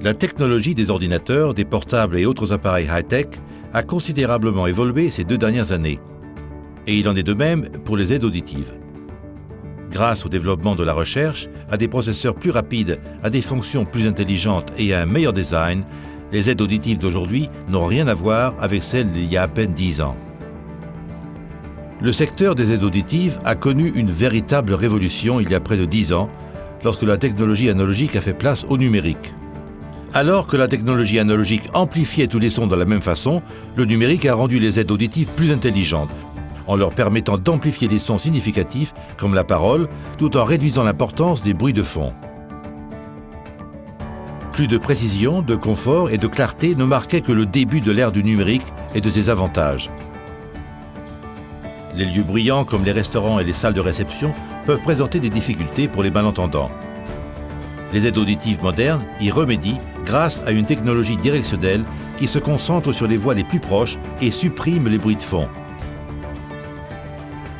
La technologie des ordinateurs, des portables et autres appareils high-tech a considérablement évolué ces 2 dernières années. Et il en est de même pour les aides auditives. Grâce au développement de la recherche, à des processeurs plus rapides, à des fonctions plus intelligentes et à un meilleur design, les aides auditives d'aujourd'hui n'ont rien à voir avec celles d'il y a à peine 10 ans. Le secteur des aides auditives a connu une véritable révolution il y a près de 10 ans, lorsque la technologie analogique a fait place au numérique. Alors que la technologie analogique amplifiait tous les sons de la même façon, le numérique a rendu les aides auditives plus intelligentes, en leur permettant d'amplifier des sons significatifs comme la parole, tout en réduisant l'importance des bruits de fond. Plus de précision, de confort et de clarté ne marquaient que le début de l'ère du numérique et de ses avantages. Les lieux bruyants comme les restaurants et les salles de réception peuvent présenter des difficultés pour les malentendants. Les aides auditives modernes y remédient grâce à une technologie directionnelle qui se concentre sur les voix les plus proches et supprime les bruits de fond.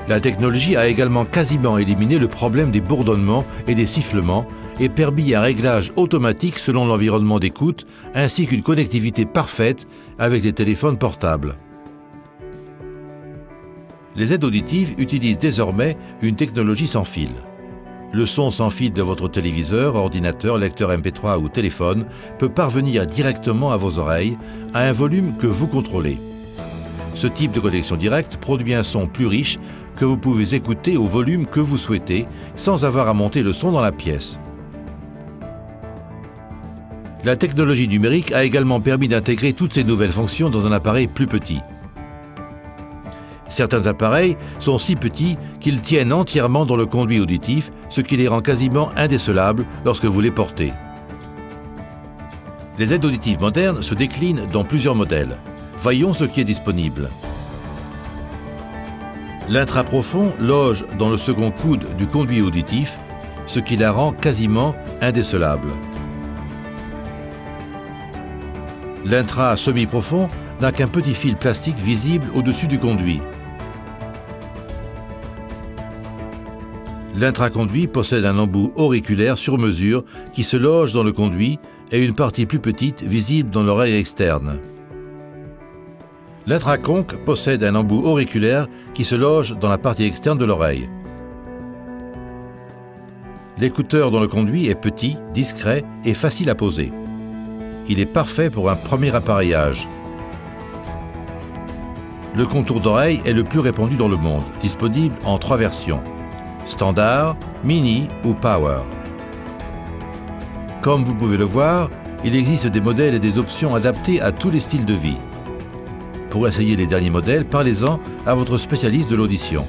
La technologie a également quasiment éliminé le problème des bourdonnements et des sifflements et permis un réglage automatique selon l'environnement d'écoute ainsi qu'une connectivité parfaite avec les téléphones portables. Les aides auditives utilisent désormais une technologie sans fil. Le son sans fil de votre téléviseur, ordinateur, lecteur MP3 ou téléphone peut parvenir directement à vos oreilles à un volume que vous contrôlez. Ce type de connexion directe produit un son plus riche que vous pouvez écouter au volume que vous souhaitez sans avoir à monter le son dans la pièce. La technologie numérique a également permis d'intégrer toutes ces nouvelles fonctions dans un appareil plus petit. Certains appareils sont si petits qu'ils tiennent entièrement dans le conduit auditif, ce qui les rend quasiment indécelables lorsque vous les portez. Les aides auditives modernes se déclinent dans plusieurs modèles. Voyons ce qui est disponible. L'intraprofond loge dans le second coude du conduit auditif, ce qui la rend quasiment indécelable. L'intra-semi-profond n'a qu'un petit fil plastique visible au-dessus du conduit. L'intraconduit possède un embout auriculaire sur mesure qui se loge dans le conduit et une partie plus petite visible dans l'oreille externe. L'intraconque possède un embout auriculaire qui se loge dans la partie externe de l'oreille. L'écouteur dans le conduit est petit, discret et facile à poser. Il est parfait pour un premier appareillage. Le contour d'oreille est le plus répandu dans le monde, disponible en 3 versions: standard, mini ou power. Comme vous pouvez le voir, il existe des modèles et des options adaptés à tous les styles de vie. Pour essayer les derniers modèles, parlez-en à votre spécialiste de l'audition.